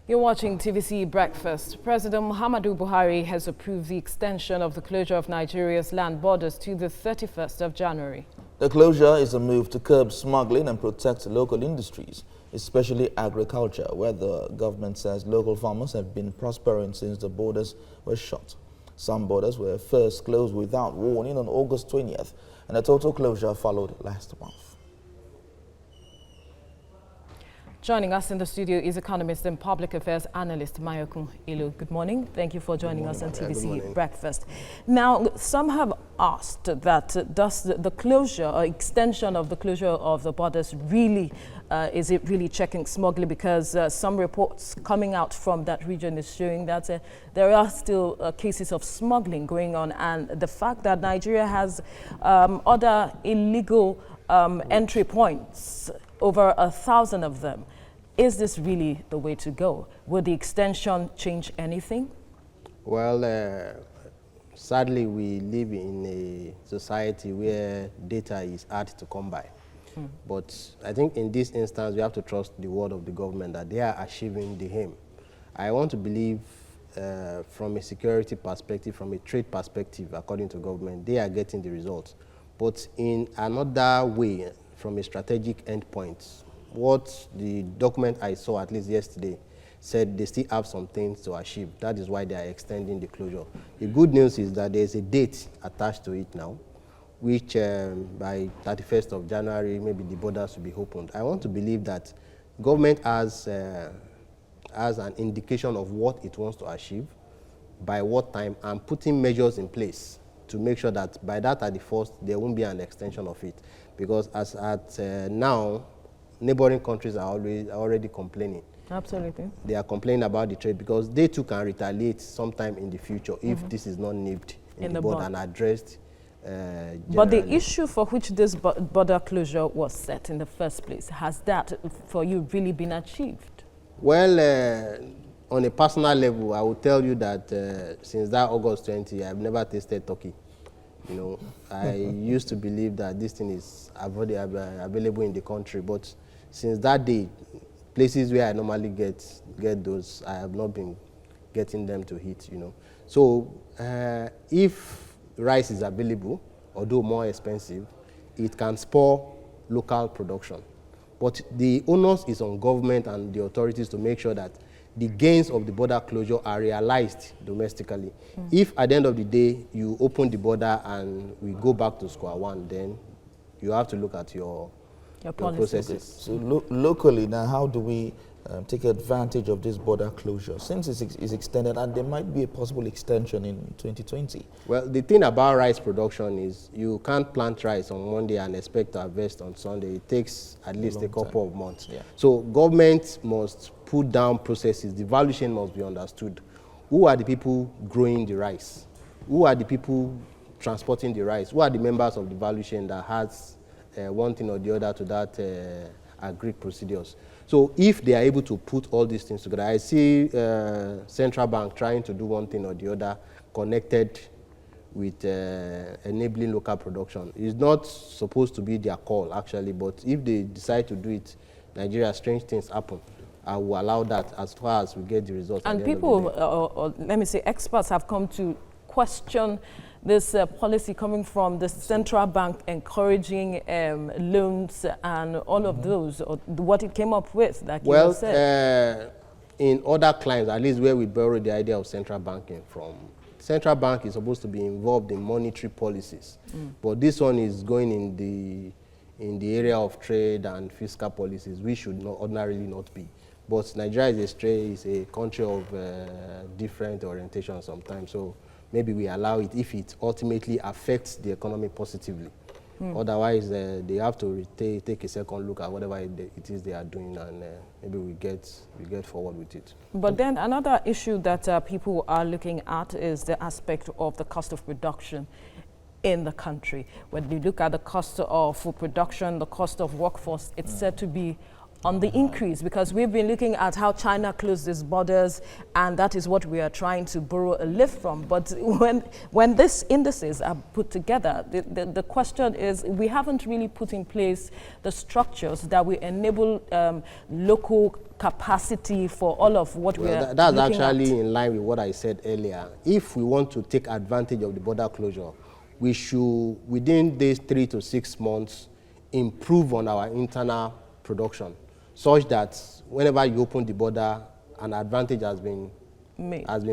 You're watching TVC Breakfast. President Muhammadu Buhari has approved the extension of the closure of Nigeria's land borders to the 31st of January. The closure is a move to curb smuggling and protect local industries, especially agriculture, where the government says local farmers have been prospering since the borders were shut. Some borders were first closed without warning on August 20th, and a total closure followed last month. Joining us in the studio is economist and public affairs analyst Mayokun Ilu. Good morning. Thank you for joining us on TVC Breakfast. Now, some have asked that does the closure or extension of the closure of the borders really, is it really checking smuggling? Because some reports coming out from that region is showing that there are still cases of smuggling going on, and the fact that Nigeria has other illegal entry points, over 1,000 of them. Is this really the way to go? Will the extension change anything? Well, sadly, we live in a society where data is hard to come by. But I think in this instance, we have to trust the word of the government that they are achieving the aim. I want to believe from a security perspective, from a trade perspective, according to government, they are getting the results. But in another way, from a strategic endpoint, what the document I saw, at least yesterday, said they still have some things to achieve. That is why they are extending the closure. The good news is that there is a date attached to it now, which by 31st of January, maybe the borders will be opened. I want to believe that government has an indication of what it wants to achieve, by what time, and putting measures in place to make sure that by that 31st, there won't be an extension of it. Because as at now, neighboring countries are already complaining. Absolutely. They are complaining about the trade because they too can retaliate sometime in the future if this is not nipped in the bud and addressed. But the issue for which this border closure was set in the first place, has that for you really been achieved? Well, on a personal level, I will tell you that since that August 20, I've never tasted turkey. You know, I used to believe that this thing is available in the country, but since that day, places where I normally get those, I have not been getting them to hit, you know. So if rice is available, although more expensive, it can spur local production. But the onus is on government and the authorities to make sure that the gains of the border closure are realized domestically. If at the end of the day, you open the border and we go back to square one, then you have to look at your processes. Okay. So locally now, how do we take advantage of this border closure since it's extended and there might be a possible extension in 2020? Well, the thing about rice production is you can't plant rice on Monday and expect to harvest on Sunday. It takes at least a couple of months. Yeah. So government must put down processes. The value chain must be understood. Who are the people growing the rice? Who are the people transporting the rice? Who are the members of the value chain that has one thing or the other to that agric procedures? So if they are able to put all these things together, I see central bank trying to do one thing or the other connected with enabling local production. It's not supposed to be their call, actually, but if they decide to do it, Nigeria, strange things happen. I will allow that as far as we get the results. And people, or let me say, experts have come to question this policy coming from the central bank encouraging loans and all of those, or what it came up with, like you said. In other climes, at least where we borrowed the idea of central banking from, central bank is supposed to be involved in monetary policies. But this one is going in the area of trade and fiscal policies, which should not ordinarily not be. But Nigeria is a country of different orientation sometimes. So maybe we allow it if it ultimately affects the economy positively. Otherwise, they have to take a second look at whatever it is they are doing, and maybe we get forward with it. But then another issue that people are looking at is the aspect of the cost of production in the country. When you look at the cost of food production, the cost of workforce, it's said to be on the increase? Because we've been looking at how China closed its borders, and that is what we are trying to borrow a lift from. But when these indices are put together, the question is, we haven't really put in place the structures that will enable local capacity for all of what we are that's looking actually at. in line with what I said earlier. If we want to take advantage of the border closure, we should, within these 3 to 6 months, improve on our internal production, such that whenever you open the border, an advantage has been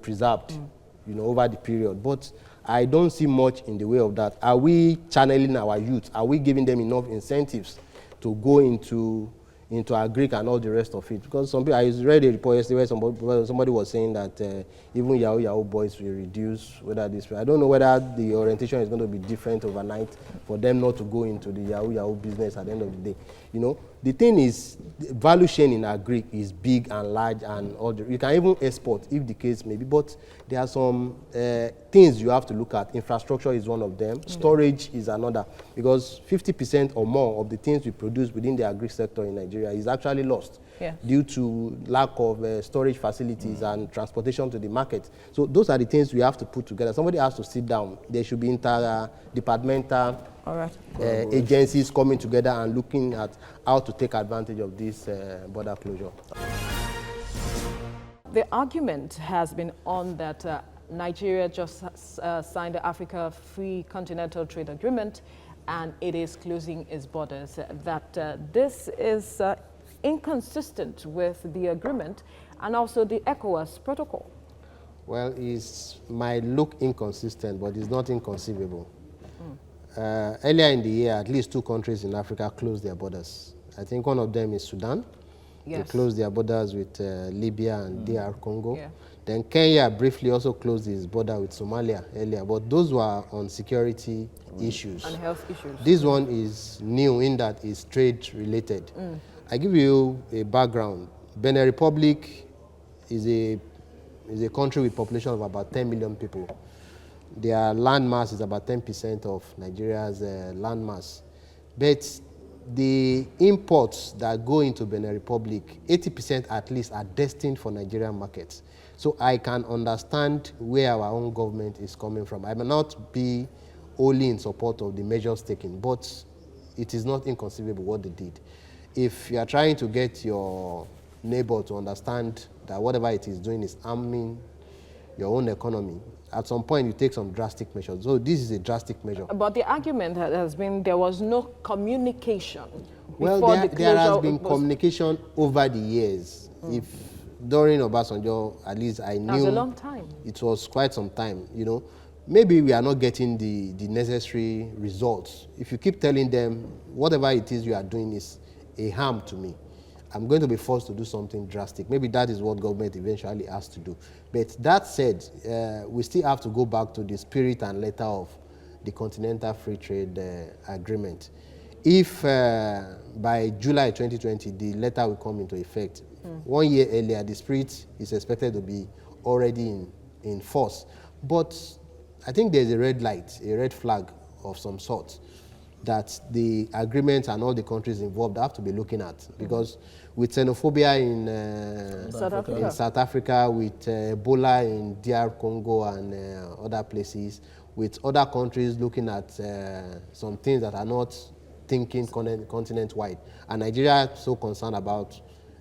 preserved, you know, over the period. But I don't see much in the way of that. Are we channeling our youth? Are we giving them enough incentives to go into agric and all the rest of it? Because some people, I read a report yesterday where somebody was saying that even Yahoo boys will reduce, whether this, I don't know whether the orientation is going to be different overnight for them not to go into the Yahoo business at the end of the day. You know, the thing is, the value chain in agric is big and large, and all the, you can even export if the case may be, but there are some things you have to look at. Infrastructure is one of them. Storage is another, because 50% or more of the things we produce within the agri sector in Nigeria is actually lost due to lack of storage facilities and transportation to the market. So those are the things we have to put together. Somebody has to sit down. There should be interdepartmental agencies coming together and looking at how to take advantage of this border closure. The argument has been on that Nigeria just signed the Africa Free Continental Trade Agreement, and it is closing its borders, that this is inconsistent with the agreement and also the ECOWAS protocol. Well, it might look inconsistent, but it's not inconceivable. Earlier in the year, at least 2 countries in Africa closed their borders. I think one of them is Sudan. They closed their borders with Libya and DR Congo. Then Kenya briefly also closed its border with Somalia earlier, but those were on security issues. And health issues. This one is new in that it's trade related. I give you a background. Benin Republic is a country with a population of about 10 million people. Their land mass is about 10% of Nigeria's land mass. But the imports that go into Benin Republic, 80% at least, are destined for Nigerian markets. So I can understand where our own government is coming from. I may not be only in support of the measures taken, but it is not inconceivable what they did. If you are trying to get your neighbor to understand that whatever it is doing is harming your own economy, at some point you take some drastic measures. So this is a drastic measure. But the argument has been there was no communication. Well, there has been communication over the years. If during Obasanjo, at least I knew. That was a long time. It was quite some time, you know. Maybe we are not getting the necessary results. If you keep telling them whatever it is you are doing is a harm to me, I'm going to be forced to do something drastic. Maybe that is what government eventually has to do. But that said, we still have to go back to the spirit and letter of the Continental Free Trade Agreement. If by July 2020, the letter will come into effect, 1 year earlier, the spirit is expected to be already in force. But I think there's a red light, a red flag of some sort that the agreements and all the countries involved have to be looking at. Because with xenophobia in South Africa, with Ebola in DR Congo and other places, with other countries looking at some things that are not thinking continent-wide. And Nigeria is so concerned about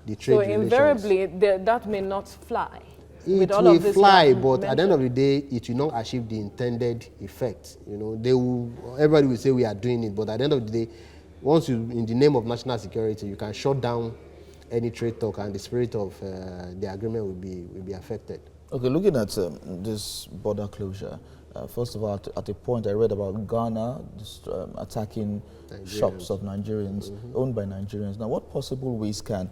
the trade relations. So invariably, that may not fly. It will fly, but at the end of the day, it will not achieve the intended effect. You know, everybody will say we are doing it, but at the end of the day, once you, in the name of national security, you can shut down any trade talk, and the spirit of the agreement will be affected. Okay, looking at this border closure, first of all, at a point I read about Ghana attacking shops of Nigerians, owned by Nigerians. Now, what possible ways can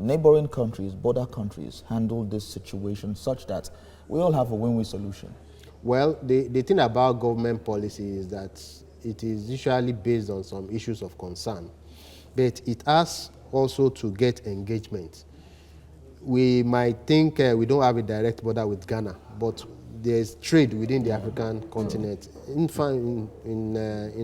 neighboring countries, border countries, handle this situation such that we all have a win-win solution? Well, the thing about government policy is that it is usually based on some issues of concern, but it has also to get engagement. We might think we don't have a direct border with Ghana, but there's trade within the African continent, in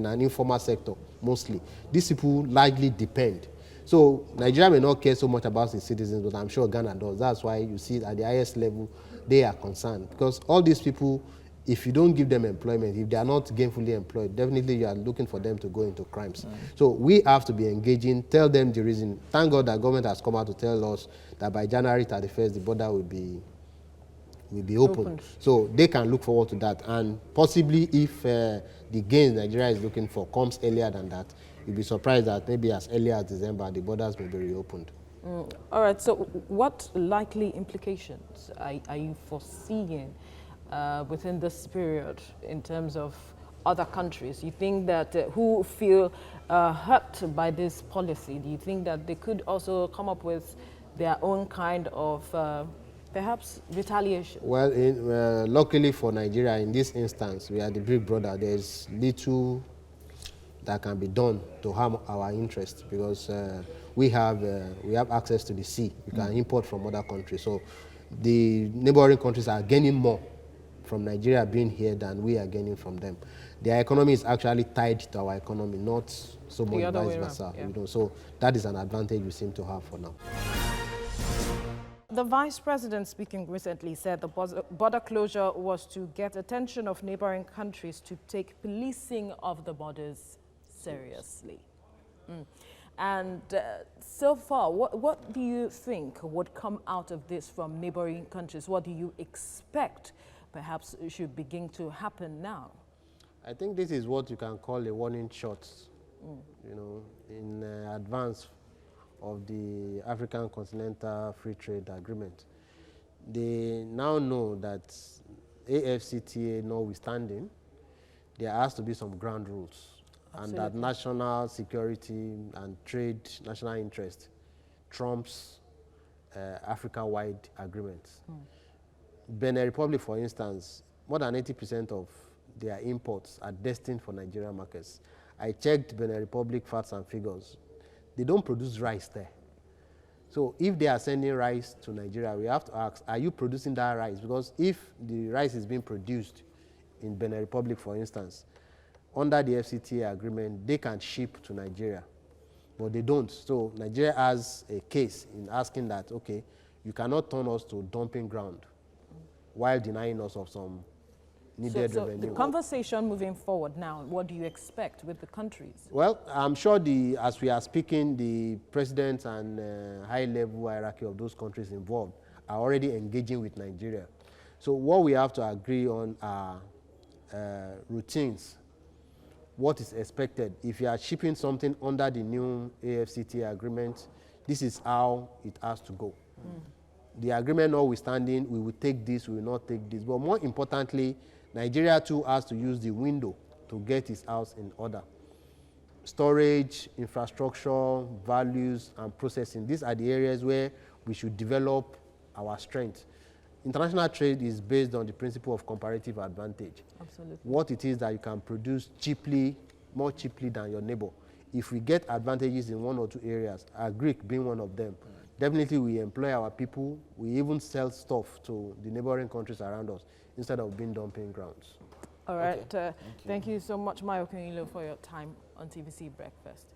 an informal sector mostly. These people largely depend. So Nigeria may not care so much about its citizens, but I'm sure Ghana does. That's why you see at the highest level, they are concerned. Because all these people, if you don't give them employment, if they are not gainfully employed, definitely you are looking for them to go into crimes. So we have to be engaging, tell them the reason. Thank God that government has come out to tell us that by January 31st, the border will be open. So they can look forward to that. And possibly if the gains Nigeria is looking for comes earlier than that, you'll be surprised that maybe as early as December, the borders may be reopened. All right, so what likely implications are you foreseeing within this period in terms of other countries? You think that who feel hurt by this policy, do you think that they could also come up with their own kind of perhaps retaliation? Well, luckily for Nigeria, in this instance, we are the big brother. There's little that can be done to harm our interests because we have access to the sea. We can import from other countries. So the neighboring countries are gaining more from Nigeria being here than we are gaining from them. Their economy is actually tied to our economy, not so much vice versa. Yeah. You know, so that is an advantage we seem to have for now. The Vice President speaking recently said the border closure was to get attention of neighboring countries to take policing of the borders seriously. And so far, what do you think would come out of this from neighboring countries? What do you expect perhaps should begin to happen now? I think this is what you can call a warning shot, you know, in advance of the African Continental Free Trade Agreement. They now know that AFCTA notwithstanding, there has to be some ground rules. Absolutely. And that national security and trade, national interest trumps Africa-wide agreements. Benin Republic, for instance, more than 80% of their imports are destined for Nigerian markets. I checked Benin Republic facts and figures. They don't produce rice there. So if they are sending rice to Nigeria, we have to ask, are you producing that rice? Because if the rice is being produced in Benin Republic, for instance, under the FCTA agreement, they can ship to Nigeria, but they don't. So Nigeria has a case in asking that, okay, you cannot turn us to dumping ground while denying us of some needed revenue. The conversation moving forward now, what do you expect with the countries? Well, I'm sure as we are speaking, the presidents and high-level hierarchy of those countries involved are already engaging with Nigeria. So what we have to agree on are routines, what is expected. If you are shipping something under the new AFCTA agreement, this is how it has to go. The agreement notwithstanding, we will take this, we will not take this. But more importantly, Nigeria too has to use the window to get its house in order. Storage, infrastructure, values, and processing. These are the areas where we should develop our strength. International trade is based on the principle of comparative advantage. Absolutely. What it is that you can produce cheaply, more cheaply than your neighbor. If we get advantages in one or two areas, Greek being one of them, definitely we employ our people. We even sell stuff to the neighboring countries around us instead of being dumping grounds. All right. Okay. Thank you so much, Mayokun Ilo, for your time on TVC Breakfast.